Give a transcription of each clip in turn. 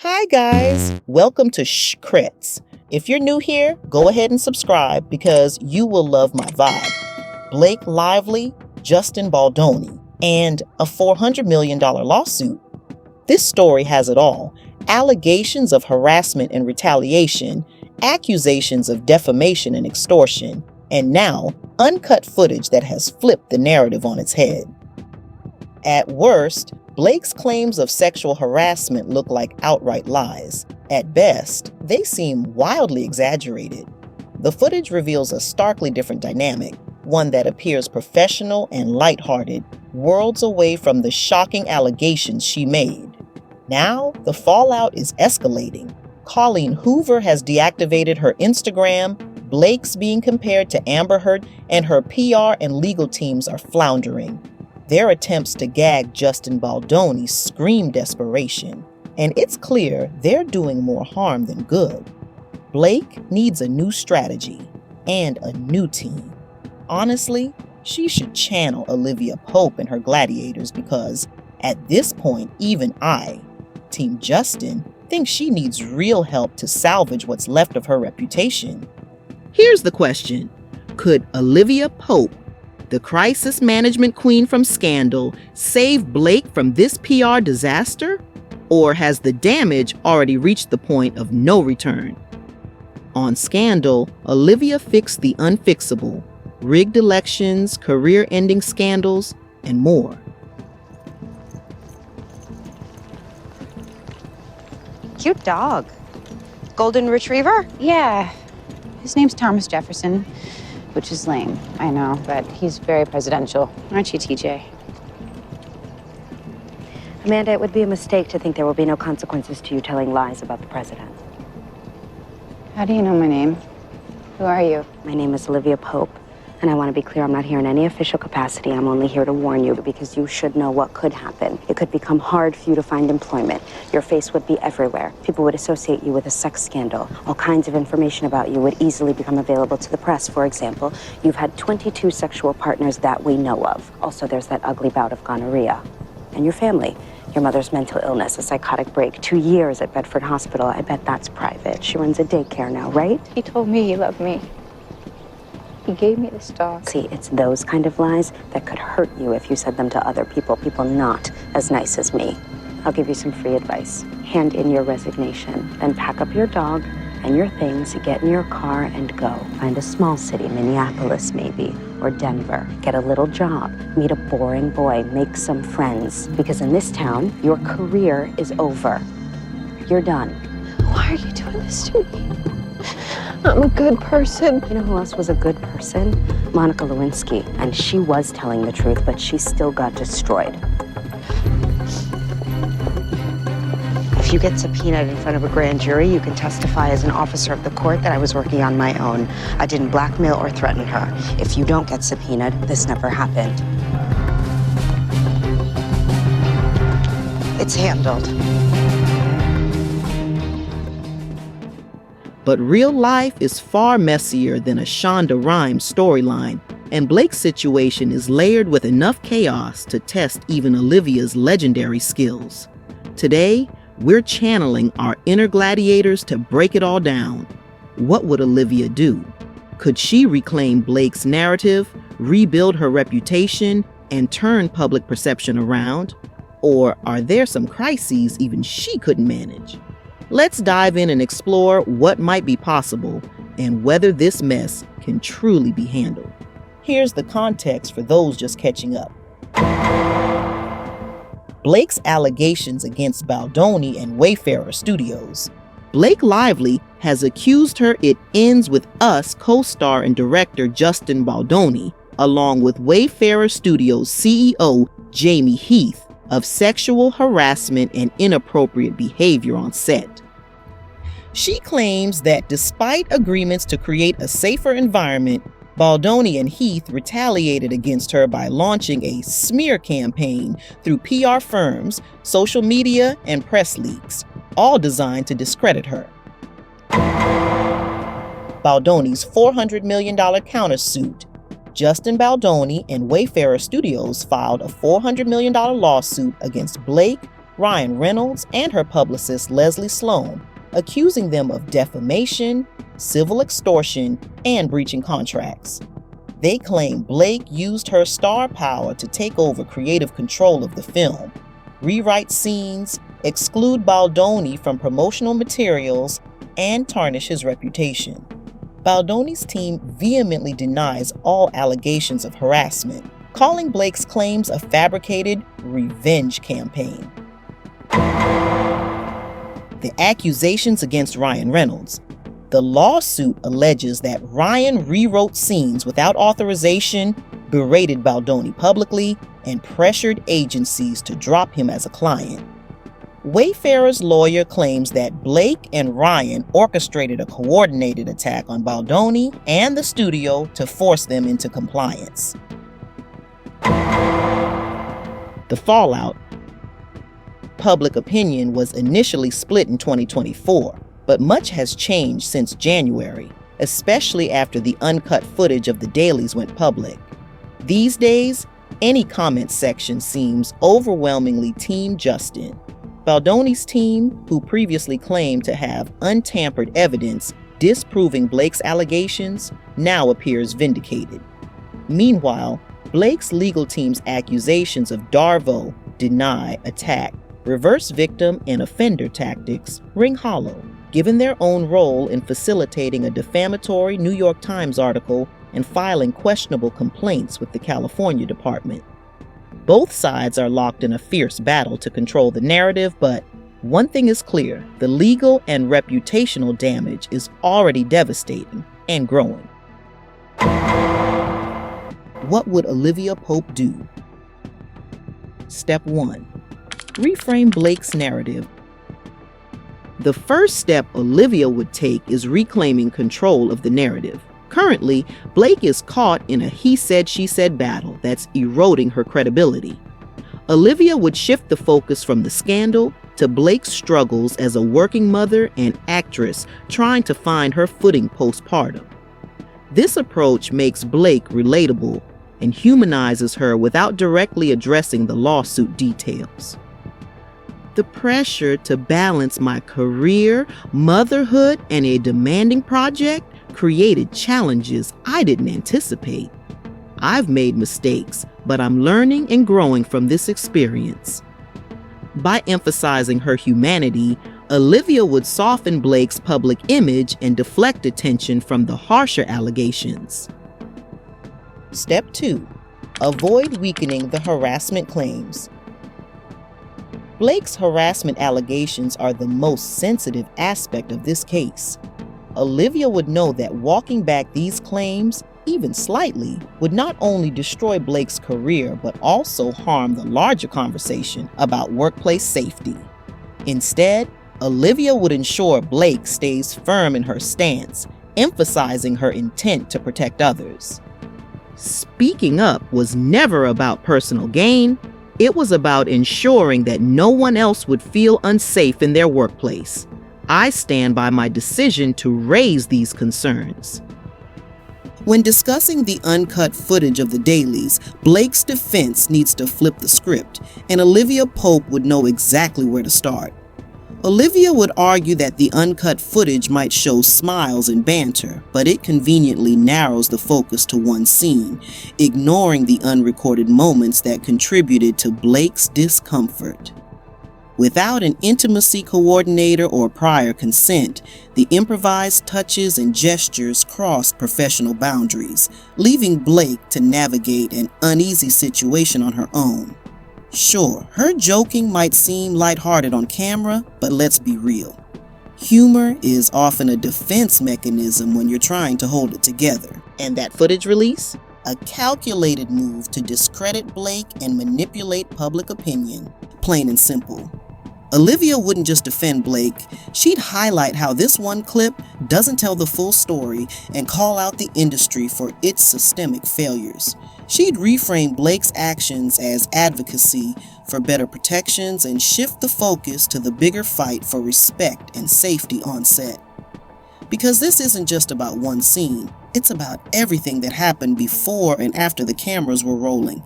Hi guys, welcome to Shh Crits. If you're new here, go ahead and subscribe because you will love my vibe. Blake Lively, Justin Baldoni, and a $400 million lawsuit. This story has it all. Allegations of harassment and retaliation, accusations of defamation and extortion, and now uncut footage that has flipped the narrative on its head. At worst, Blake's claims of sexual harassment look like outright lies. At best, they seem wildly exaggerated. The footage reveals a starkly different dynamic, one that appears professional and lighthearted, worlds away from the shocking allegations she made. Now, the fallout is escalating. Colleen Hoover has deactivated her Instagram, Blake's being compared to Amber Heard, and her PR and legal teams are floundering. Their attempts to gag Justin Baldoni scream desperation, and it's clear they're doing more harm than good. Blake needs a new strategy and a new team. Honestly, she should channel Olivia Pope and her gladiators because, at this point, even I, Team Justin, think she needs real help to salvage what's left of her reputation. Here's the question. Could Olivia Pope, the crisis management queen from Scandal, save Blake from this PR disaster? Or has the damage already reached the point of no return? On Scandal, Olivia fixed the unfixable, rigged elections, career-ending scandals, and more. Cute dog. Golden Retriever? Yeah. His name's Thomas Jefferson, which is lame, I know, but he's very presidential. Aren't you, TJ? Amanda, it would be a mistake to think there will be no consequences to you telling lies about the president. How do you know my name? Who are you? My name is Olivia Pope, and I want to be clear, I'm not here in any official capacity. I'm only here to warn you because you should know what could happen. It could become hard for you to find employment. Your face would be everywhere. People would associate you with a sex scandal. All kinds of information about you would easily become available to the press. For example, you've had 22 sexual partners that we know of. Also, there's that ugly bout of gonorrhea. And your family. Your mother's mental illness, a psychotic break, 2 years at Bedford Hospital. I bet that's private. She runs a daycare now, right? He told me he loved me. He gave me this dog. See, it's those kind of lies that could hurt you if you said them to other people not as nice as me. I'll give you some free advice. Hand in your resignation, then pack up your dog and your things, get in your car and go. Find a small city, Minneapolis maybe, or Denver. Get a little job, meet a boring boy, make some friends. Because in this town, your career is over. You're done. Why are you doing this to me? I'm a good person. You know who else was a good person? Monica Lewinsky. And she was telling the truth, but she still got destroyed. If you get subpoenaed in front of a grand jury, you can testify as an officer of the court that I was working on my own. I didn't blackmail or threaten her. If you don't get subpoenaed, this never happened. It's handled. But real life is far messier than a Shonda Rhimes storyline, and Blake's situation is layered with enough chaos to test even Olivia's legendary skills. Today, we're channeling our inner gladiators to break it all down. What would Olivia do? Could she reclaim Blake's narrative, rebuild her reputation, and turn public perception around? Or are there some crises even she couldn't manage? Let's dive in and explore what might be possible and whether this mess can truly be handled. Here's the context for those just catching up. Blake's allegations against Baldoni and Wayfarer Studios. Blake Lively has accused her It Ends With Us co-star and director Justin Baldoni, along with Wayfarer Studios CEO Jamey Heath, of sexual harassment and inappropriate behavior on set. She claims that despite agreements to create a safer environment, Baldoni and Heath retaliated against her by launching a smear campaign through PR firms, social media, and press leaks, all designed to discredit her. Baldoni's $400 million countersuit. Justin Baldoni and Wayfarer Studios filed a $400 million lawsuit against Blake, Ryan Reynolds and her publicist Leslie Sloan, accusing them of defamation, civil extortion, and breaching contracts. They claim Blake used her star power to take over creative control of the film, rewrite scenes, exclude Baldoni from promotional materials, and tarnish his reputation. Baldoni's team vehemently denies all allegations of harassment, calling Blake's claims a fabricated revenge campaign. The accusations against Ryan Reynolds. The lawsuit alleges that Ryan rewrote scenes without authorization, berated Baldoni publicly, and pressured agencies to drop him as a client. Wayfarer's lawyer claims that Blake and Ryan orchestrated a coordinated attack on Baldoni and the studio to force them into compliance. The fallout. Public opinion was initially split in 2024, but much has changed since January, especially after the uncut footage of the dailies went public. These days, any comment section seems overwhelmingly Team Justin. Baldoni's team, who previously claimed to have untampered evidence disproving Blake's allegations, now appears vindicated. Meanwhile, Blake's legal team's accusations of Darvo, deny, attack, reverse victim, and offender tactics ring hollow, given their own role in facilitating a defamatory New York Times article and filing questionable complaints with the California Department. Both sides are locked in a fierce battle to control the narrative, but one thing is clear: the legal and reputational damage is already devastating and growing. What would Olivia Pope do? Step 1. Reframe Blake's narrative. The first step Olivia would take is reclaiming control of the narrative. Currently, Blake is caught in a he said, she said battle that's eroding her credibility. Olivia would shift the focus from the scandal to Blake's struggles as a working mother and actress trying to find her footing postpartum. This approach makes Blake relatable and humanizes her without directly addressing the lawsuit details. The pressure to balance my career, motherhood, and a demanding project created challenges I didn't anticipate. I've made mistakes, but I'm learning and growing from this experience. By emphasizing her humanity, Olivia would soften Blake's public image and deflect attention from the harsher allegations. Step 2. Avoid weakening the harassment claims. Blake's harassment allegations are the most sensitive aspect of this case. Olivia would know that walking back these claims, even slightly, would not only destroy Blake's career, but also harm the larger conversation about workplace safety. Instead, Olivia would ensure Blake stays firm in her stance, emphasizing her intent to protect others. Speaking up was never about personal gain. It was about ensuring that no one else would feel unsafe in their workplace. I stand by my decision to raise these concerns. When discussing the uncut footage of the dailies, Blake's defense needs to flip the script, and Olivia Pope would know exactly where to start. Olivia would argue that the uncut footage might show smiles and banter, but it conveniently narrows the focus to one scene, ignoring the unrecorded moments that contributed to Blake's discomfort. Without an intimacy coordinator or prior consent, the improvised touches and gestures crossed professional boundaries, leaving Blake to navigate an uneasy situation on her own. Sure, her joking might seem lighthearted on camera, but let's be real. Humor is often a defense mechanism when you're trying to hold it together. And that footage release? A calculated move to discredit Blake and manipulate public opinion. Plain and simple. Olivia wouldn't just defend Blake, she'd highlight how this one clip doesn't tell the full story and call out the industry for its systemic failures. She'd reframe Blake's actions as advocacy for better protections and shift the focus to the bigger fight for respect and safety on set. Because this isn't just about one scene, It's about everything that happened before and after the cameras were rolling.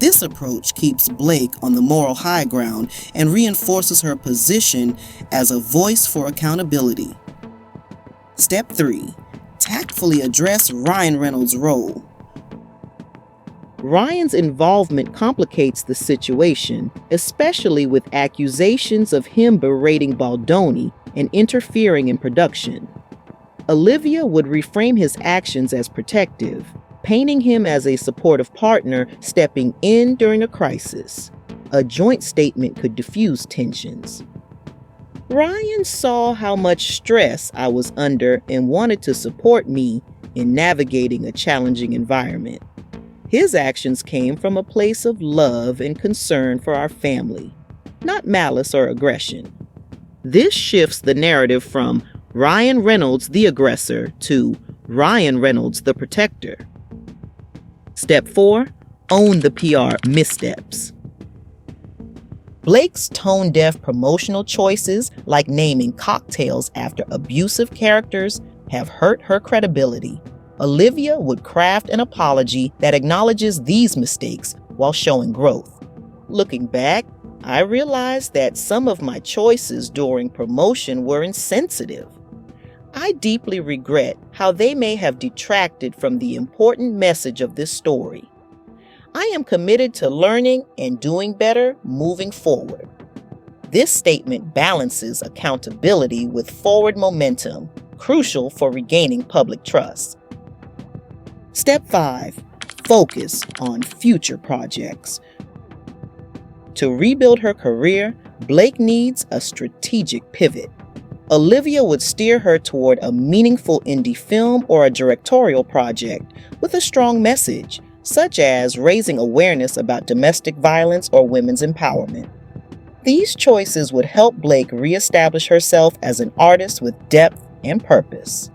This approach keeps Blake on the moral high ground and reinforces her position as a voice for accountability. Step 3. Tactfully address Ryan Reynolds' role. Ryan's involvement complicates the situation, especially with accusations of him berating Baldoni and interfering in production. Olivia would reframe his actions as protective, painting him as a supportive partner stepping in during a crisis. A joint statement could diffuse tensions. Ryan saw how much stress I was under and wanted to support me in navigating a challenging environment. His actions came from a place of love and concern for our family, not malice or aggression. This shifts the narrative from Ryan Reynolds the aggressor to Ryan Reynolds the protector. Step 4. Own the PR missteps. Blake's tone-deaf promotional choices, like naming cocktails after abusive characters, have hurt her credibility. Olivia would craft an apology that acknowledges these mistakes while showing growth. Looking back, I realized that some of my choices during promotion were insensitive. I deeply regret how they may have detracted from the important message of this story. I am committed to learning and doing better moving forward. This statement balances accountability with forward momentum, crucial for regaining public trust. Step 5. Focus on future projects. To rebuild her career, Blake needs a strategic pivot. Olivia would steer her toward a meaningful indie film or a directorial project with a strong message, such as raising awareness about domestic violence or women's empowerment. These choices would help Blake reestablish herself as an artist with depth and purpose.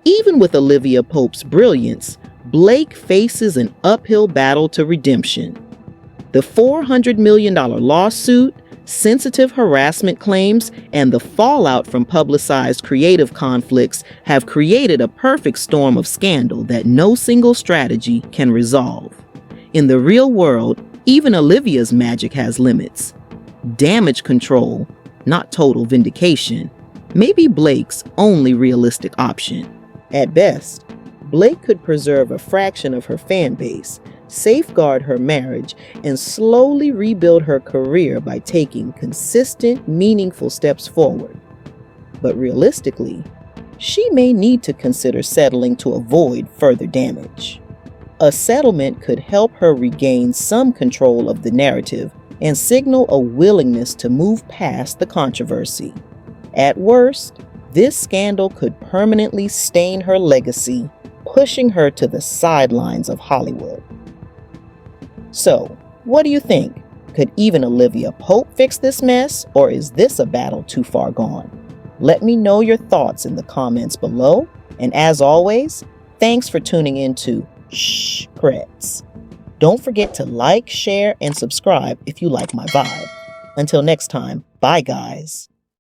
Even with Olivia Pope's brilliance, Blake faces an uphill battle to redemption. The $400 million lawsuit, sensitive harassment claims, and the fallout from publicized creative conflicts have created a perfect storm of scandal that no single strategy can resolve. In the real world, even Olivia's magic has limits. Damage control, not total vindication, may be Blake's only realistic option. At best, Blake could preserve a fraction of her fan base, safeguard her marriage, and slowly rebuild her career by taking consistent, meaningful steps forward. But realistically, she may need to consider settling to avoid further damage. A settlement could help her regain some control of the narrative and signal a willingness to move past the controversy. At worst, this scandal could permanently stain her legacy, pushing her to the sidelines of Hollywood. So, what do you think? Could even Olivia Pope fix this mess, or is this a battle too far gone? Let me know your thoughts in the comments below, and as always, thanks for tuning in to Crits. Don't forget to like, share, and subscribe if you like my vibe. Until next time, bye guys.